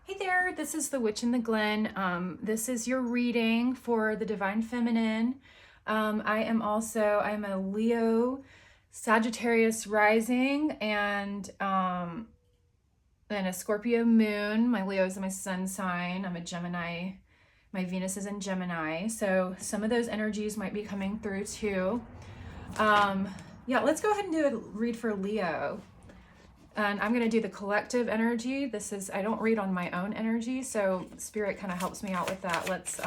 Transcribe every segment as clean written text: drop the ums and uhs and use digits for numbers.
Hey there, this is the Witch in the Glen. This is your reading for the Divine Feminine. I'm a Leo Sagittarius rising and then a Scorpio moon. My Leo is my sun sign. I'm a Gemini. My Venus is in Gemini. So some of those energies might be coming through too. Yeah, let's go ahead and do a read for Leo. And I'm going to do the collective energy. I don't read on my own energy, so Spirit kind of helps me out with that. Let's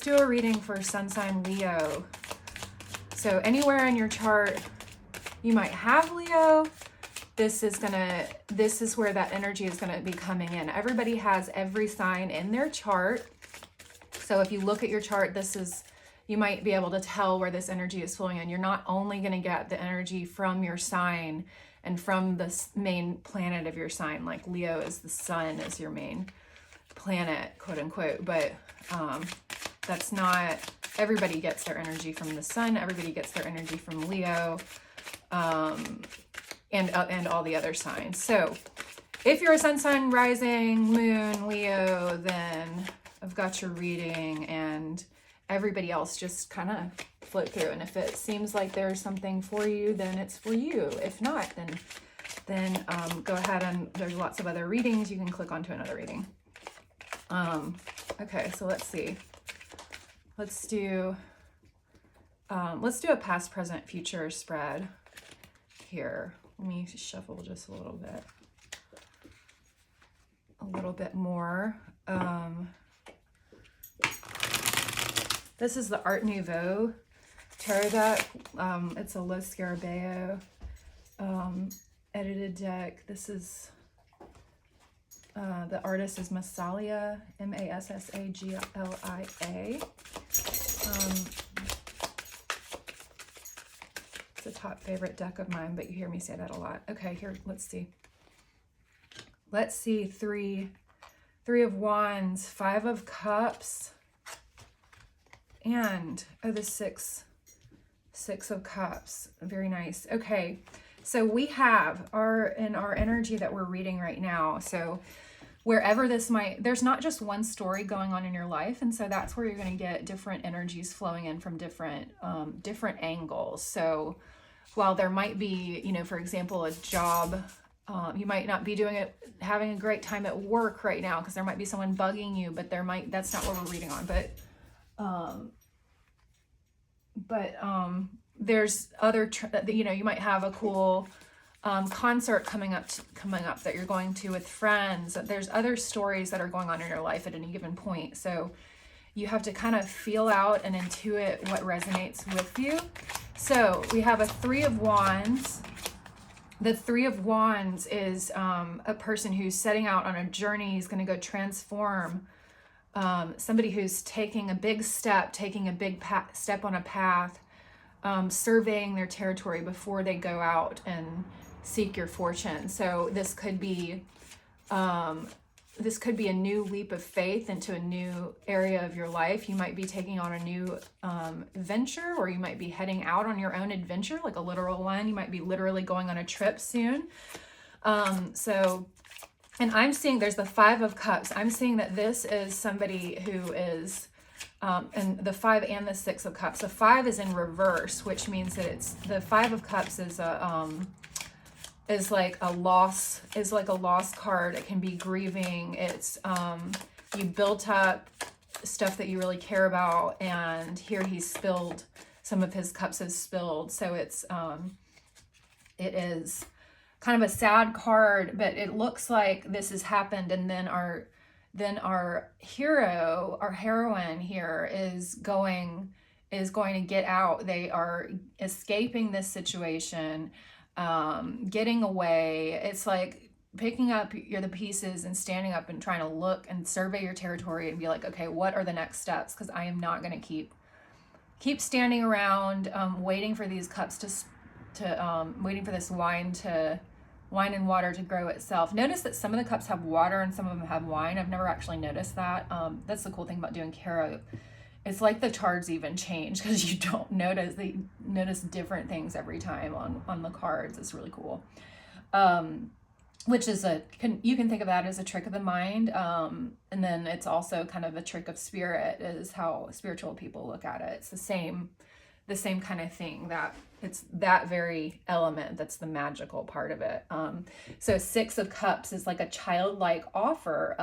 do a reading for Sun sign Leo. So anywhere in your chart you might have Leo, this is where that energy is going to be coming in. Everybody has every sign in their chart. So if you look at your chart, you might be able to tell where this energy is flowing in. You're not only going to get the energy from your sign and from the main planet of your sign, like Leo is the sun is your main planet, quote unquote, but that's not, everybody gets their energy from the sun, everybody gets their energy from Leo, and all the other signs. So if you're a sun sign, rising, moon, Leo, then I've got your reading, and everybody else just kind of float through. And if it seems like there's something for you, then it's for you. If not, then go ahead, and there's lots of other readings. You can click onto another reading. Okay, so let's see. Let's do a past, present, future spread here. Let me shuffle just a little bit more. This is the Art Nouveau tarot deck. It's a Lo Scarabeo edited deck. This is the artist is Massalia, Massagilia. It's a top favorite deck of mine, but you hear me say that a lot. Okay, here, let's see. Let's see, three of Wands, 5 of Cups, and the six of Cups. Very nice. Okay, so we have our energy that we're reading right now. So wherever there's not just one story going on in your life, and so that's where you're going to get different energies flowing in from different angles. So while there might be, for example, a job, you might not be having a great time at work right now because there might be someone bugging you, but that's not what we're reading on. But there's other, you might have a cool concert coming up that you're going to with friends. There's other stories that are going on in your life at any given point. So you have to kind of feel out and intuit what resonates with you. So we have a 3 of Wands. The 3 of Wands is a person who's setting out on a journey. He's going to go transform. Somebody who's taking a big step, step on a path, surveying their territory before they go out and seek your fortune. So this could be a new leap of faith into a new area of your life. You might be taking on a new venture, or you might be heading out on your own adventure, like a literal one. You might be literally going on a trip soon. And I'm seeing there's the 5 of Cups. I'm seeing that this is somebody who is, and the 5 and the 6 of Cups. The 5 is in reverse, which means that the 5 of Cups is like a loss card. It can be grieving. It's you built up stuff that you really care about, and here he's spilled, some of his cups have spilled. So it is kind of a sad card, but it looks like this has happened, and then our heroine here is going to get out. They are escaping this situation, getting away. It's like picking up the pieces and standing up and trying to look and survey your territory and be like, okay, what are the next steps? Because I am not going to keep standing around waiting for these cups waiting for this wine and water to grow itself. Notice that some of the cups have water and some of them have wine. I've never actually noticed that. That's the cool thing about doing tarot. It's like the cards even change because you don't notice. They notice different things every time on the cards. It's really cool. which is you can think of that as a trick of the mind. And then it's also kind of a trick of spirit, is how spiritual people look at it. It's the same kind of thing, that it's that very element that's the magical part of it. So 6 of Cups is like a childlike offer.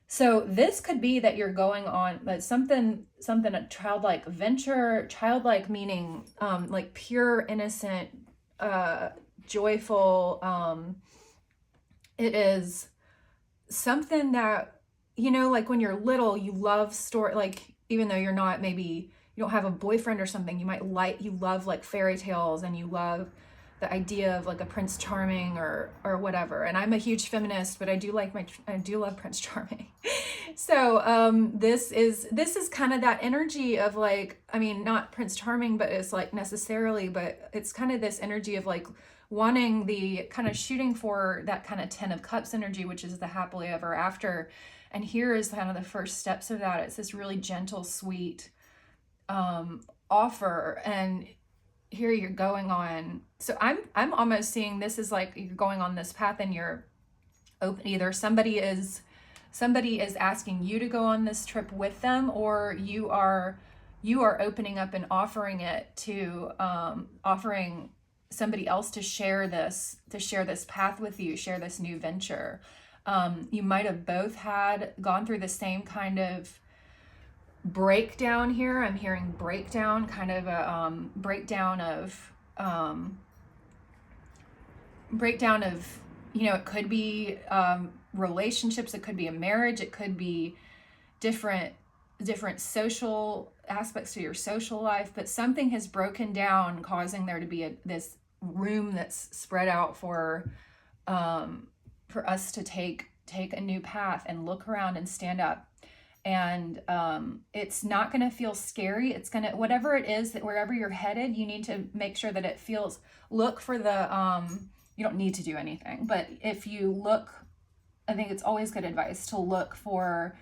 So this could be that you're going on something a childlike venture, childlike meaning like pure, innocent, joyful. It is something that, like when you're little, you love story, like even though you're not, maybe you don't have a boyfriend or something, you love like fairy tales, and you love the idea of like a Prince Charming or whatever. And I'm a huge feminist, but I do love Prince Charming. So this is kind of that energy of like, I mean, not Prince Charming, but it's like necessarily, but it's kind of this energy of like wanting the kind of shooting for that kind of 10 of Cups energy, which is the happily ever after. And here is kind of the first steps of that. It's this really gentle, sweet offer. And here you're going on. So I'm almost seeing this is like you're going on this path, and you're open. Either somebody is asking you to go on this trip with them, or you are opening up and offering it to offering somebody else to share this path with you, share this new venture. You might have both gone through the same kind of breakdown here. I'm hearing breakdown, kind of a breakdown of it could be relationships, it could be a marriage, it could be different social aspects to your social life, but something has broken down, causing there to be this room that's spread out for us to take a new path and look around and stand up. And it's not going to feel scary. It's going to, whatever it is, that wherever you're headed, you need to make sure that it feels, look for the, you don't need to do anything, but if you look, I think it's always good advice to look for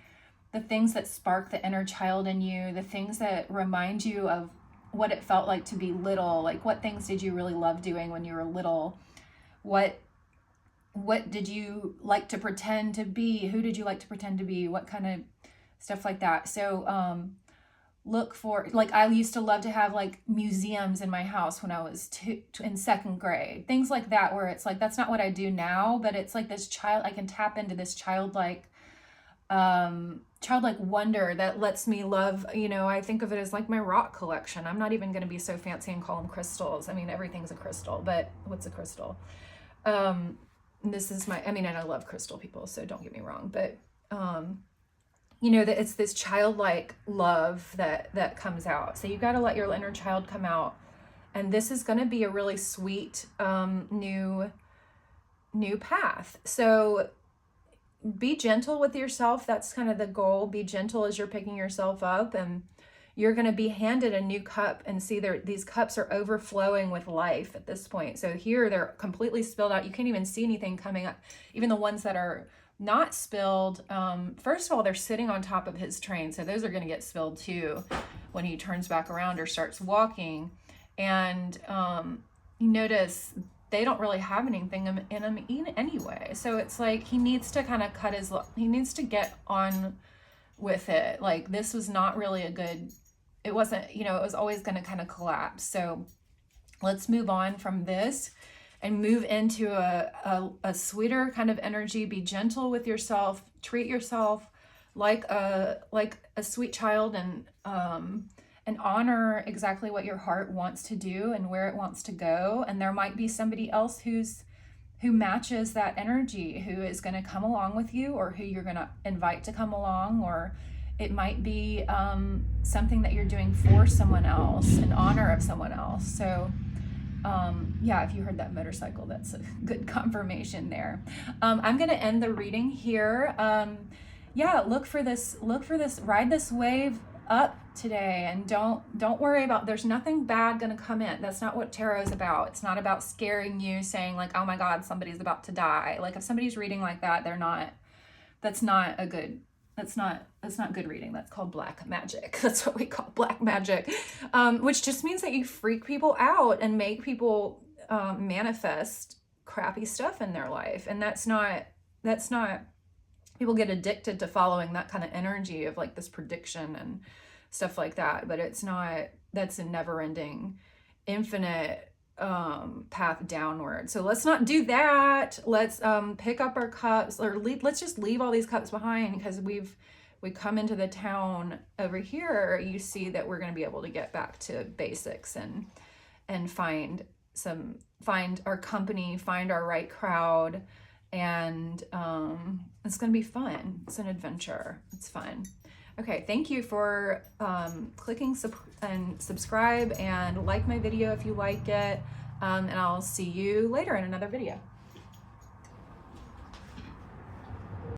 the things that spark the inner child in you, the things that remind you of what it felt like to be little. Like, what things did you really love doing when you were little? What did you like to pretend to be? Who did you like to pretend to be? What kind of stuff like that. So look for, like, I used to love to have like museums in my house when I was in 2nd grade, things like that, where it's like, that's not what I do now, but it's like this I can tap into this childlike wonder that lets me love, I think of it as like my rock collection. I'm not even going to be so fancy and call them crystals. I mean, everything's a crystal, but what's a crystal? This is and I love crystal people, so don't get me wrong, but that it's this childlike love that comes out. So you got to let your inner child come out, and this is going to be a really sweet new path. So be gentle with yourself. That's kind of the goal. Be gentle as you're picking yourself up, and you're going to be handed a new cup, and see these cups are overflowing with life at this point. So here they're completely spilled out. You can't even see anything coming up. Even the ones that are not spilled, first of all, they're sitting on top of his train, so those are going to get spilled too when he turns back around or starts walking. And you notice they don't really have anything in him anyway, so it's like he needs to kind of he needs to get on with it. Like, this was not really it wasn't, it was always going to kind of collapse. So let's move on from this and move into a sweeter kind of energy. Be gentle with yourself. Treat yourself like a sweet child, and honor exactly what your heart wants to do and where it wants to go. And there might be somebody else who matches that energy, who is going to come along with you, or who you're going to invite to come along, or it might be something that you're doing for someone else in honor of someone else. So if you heard that motorcycle, that's a good confirmation there. I'm going to end the reading here. Look for this, ride this wave up today, and don't worry about, there's nothing bad going to come in. That's not what tarot is about. It's not about scaring you, saying like, oh my God, somebody's about to die. Like, if somebody's reading like that, that's not good reading. That's called black magic. That's what we call black magic, which just means that you freak people out and make people manifest crappy stuff in their life. And that's not, people get addicted to following that kind of energy of like this prediction and stuff like that. But it's not, that's a never ending, infinite path downward. So let's not do that. Let's pick up our cups, or let's just leave all these cups behind, because we come into the town over here. You see that we're going to be able to get back to basics and find our company, find our right crowd, and it's going to be fun. It's an adventure. It's fun. Okay, thank you for clicking and subscribe, and like my video if you like it, and I'll see you later in another video.